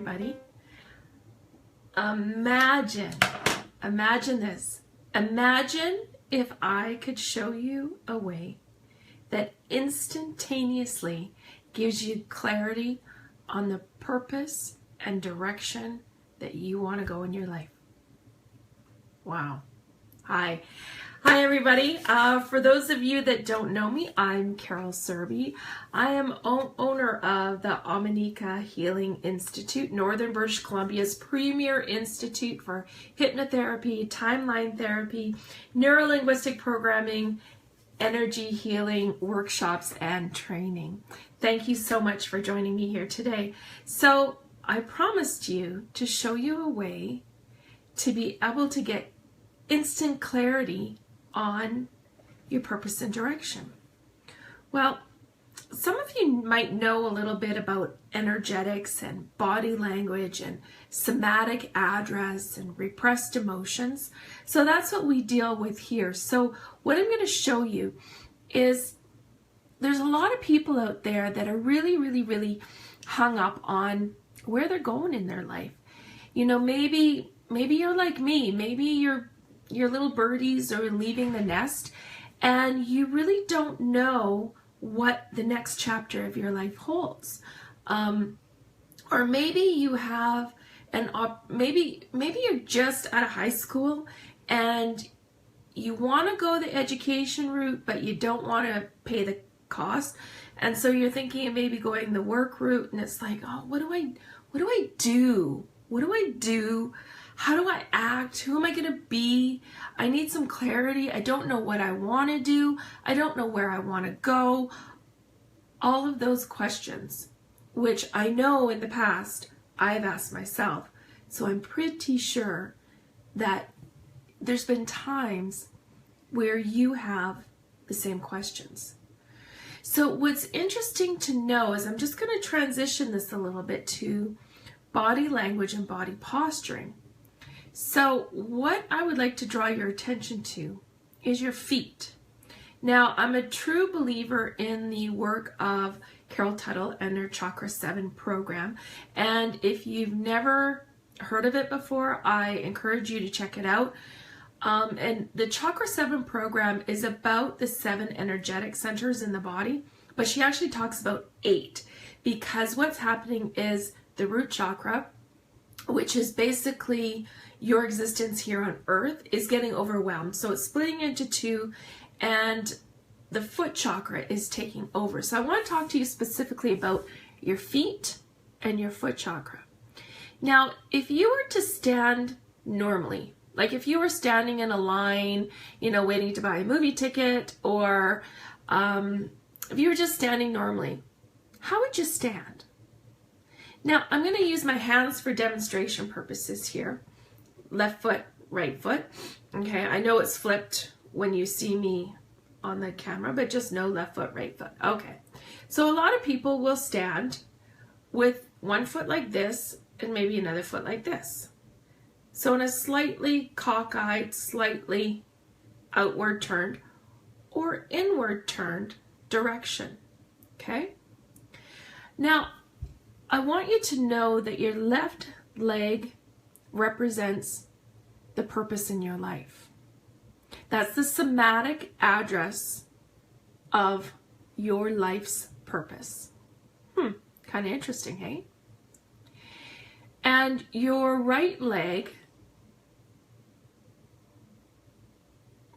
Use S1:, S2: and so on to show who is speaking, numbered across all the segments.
S1: everybody. Imagine this. Imagine if I could show you a way that instantaneously gives you clarity on the purpose and direction that you want to go in your life. Wow. Hi everybody. For those of you that don't know me, I'm Carol Serby. I am owner of the Omineca Healing Institute, Northern British Columbia's premier institute for hypnotherapy, timeline therapy, neurolinguistic programming, energy healing workshops, and training. Thank you so much for joining me here today. So I promised you to show you a way to be able to get instant clarity on your purpose and direction. Well, some of you might know a little bit about energetics and body language and somatic address and repressed emotions. So that's what we deal with here. So what I'm going to show you is there's a lot of people out there that are really hung up on where they're going in their life. You know, maybe you're like me. Maybe your little birdies are leaving the nest and you really don't know what the next chapter of your life holds. Or maybe you have maybe you're just out of high school and you want to go the education route, but you don't want to pay the cost. And so you're thinking of maybe going the work route, and it's like, oh, what do I do? What do I do? How do I act? Who am I going to be? I need some clarity. I don't know what I want to do. I don't know where I want to go. All of those questions, which I know in the past I've asked myself. So I'm pretty sure that there's been times where you have the same questions. So what's interesting to know is I'm just going to transition this a little bit to body language and body posturing. So what I would like to draw your attention to is your feet. Now, I'm a true believer in the work of Carol Tuttle and her Chakra 7 program. And if you've never heard of it before, I encourage you to check it out. And the Chakra 7 program is about the 7 energetic centers in the body, but she actually talks about 8, because what's happening is the root chakra, which is basically your existence here on earth, is getting overwhelmed. So it's splitting into 2, and the foot chakra is taking over. So I want to talk to you specifically about your feet and your foot chakra. Now, if you were to stand normally, like if you were standing in a line, you know, waiting to buy a movie ticket, or if you were just standing normally, how would you stand? Now, I'm going to use my hands for demonstration purposes here. Left foot, right foot. Okay, I know it's flipped when you see me on the camera, but just know left foot, right foot. Okay, so a lot of people will stand with one foot like this and maybe another foot like this. So in a slightly cockeyed, slightly outward turned or inward turned direction. Okay? Now, I want you to know that your left leg represents the purpose in your life. That's the somatic address of your life's purpose. Kind of interesting, hey? And your right leg,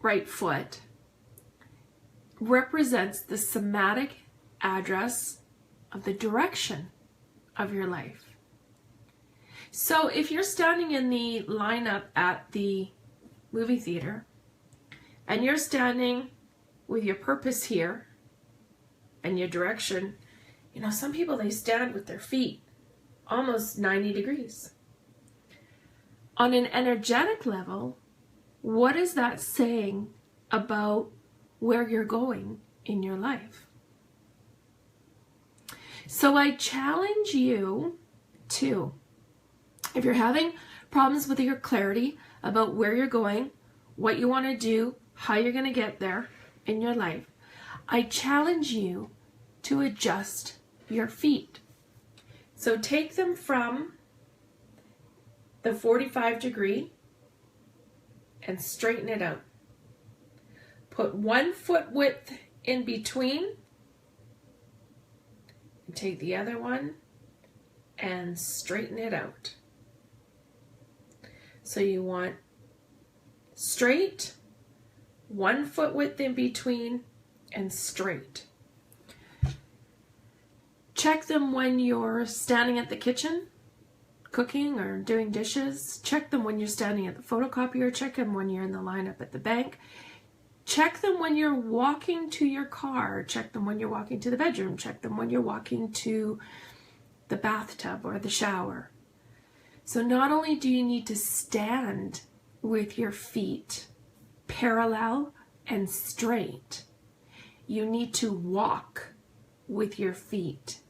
S1: right foot, represents the somatic address of the direction of your life. So if you're standing in the lineup at the movie theater and you're standing with your purpose here and your direction, you know, some people, they stand with their feet almost 90 degrees. On an energetic level, what is that saying about where you're going in your life? So I challenge you to, if you're having problems with your clarity about where you're going, what you want to do, how you're going to get there in your life, I challenge you to adjust your feet. So take them from the 45-degree and straighten it out. Put 1 foot width in between and take the other one and straighten it out. So you want straight, 1 foot width in between, and straight. Check them when you're standing at the kitchen, cooking or doing dishes. Check them when you're standing at the photocopier. Check them when you're in the lineup at the bank. Check them when you're walking to your car. Check them when you're walking to the bedroom. Check them when you're walking to the bathtub or the shower. So not only do you need to stand with your feet parallel and straight, you need to walk with your feet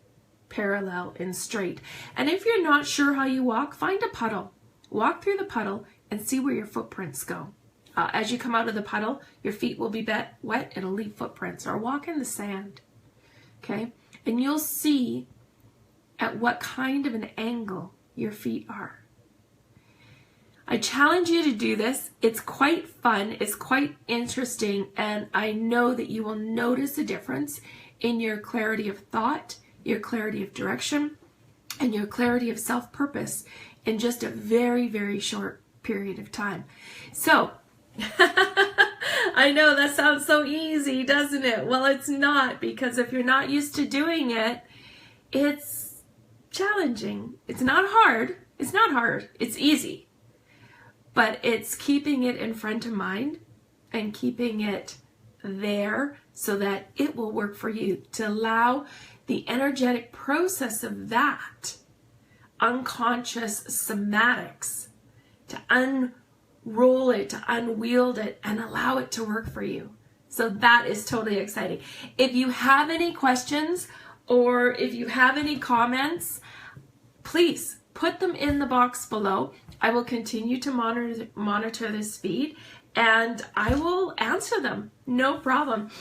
S1: parallel and straight. And if you're not sure how you walk, find a puddle. Walk through the puddle and see where your footprints go. As you come out of the puddle, your feet will be wet. It'll leave footprints. Or walk in the sand. Okay? And you'll see at what kind of an angle your feet are. I challenge you to do this. It's quite fun. It's quite interesting. And I know that you will notice a difference in your clarity of thought, your clarity of direction, and your clarity of self-purpose in just a very, very short period of time. So, I know that sounds so easy, doesn't it? Well, it's not, because if you're not used to doing it, it's challenging. It's not hard. It's not hard. It's easy. But it's keeping it in front of mind and keeping it there so that it will work for you, to allow the energetic process of that unconscious somatics to unroll it, to unwield it, and allow it to work for you. So that is totally exciting. If you have any questions or if you have any comments, please put them in the box below. I will continue to monitor this feed and I will answer them, no problem.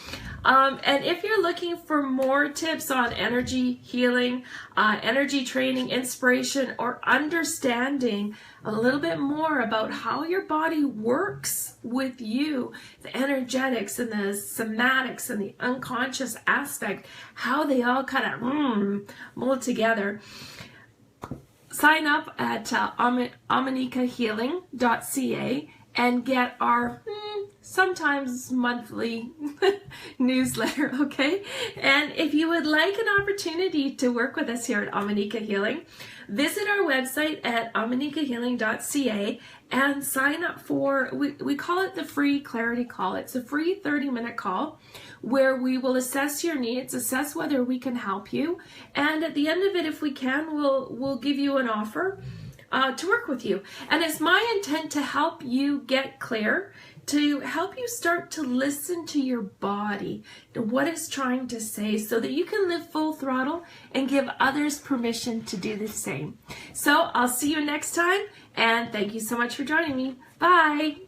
S1: And if you're looking for more tips on energy healing, energy training, inspiration, or understanding a little bit more about how your body works with you, the energetics and the somatics and the unconscious aspect, how they all kind of mold together, sign up at ominecahealing.ca and get our sometimes monthly newsletter, okay? And if you would like an opportunity to work with us here at Omineca Healing, visit our website at ominecahealing.ca and sign up for, we call it the free clarity call. It's a free 30-minute call where we will assess your needs, assess whether we can help you, and at the end of it, if we can, we'll give you an offer to work with you. And it's my intent to help you get clear, to help you start to listen to your body, to what it's trying to say, so that you can live full throttle and give others permission to do the same. So I'll see you next time, and thank you so much for joining me. Bye.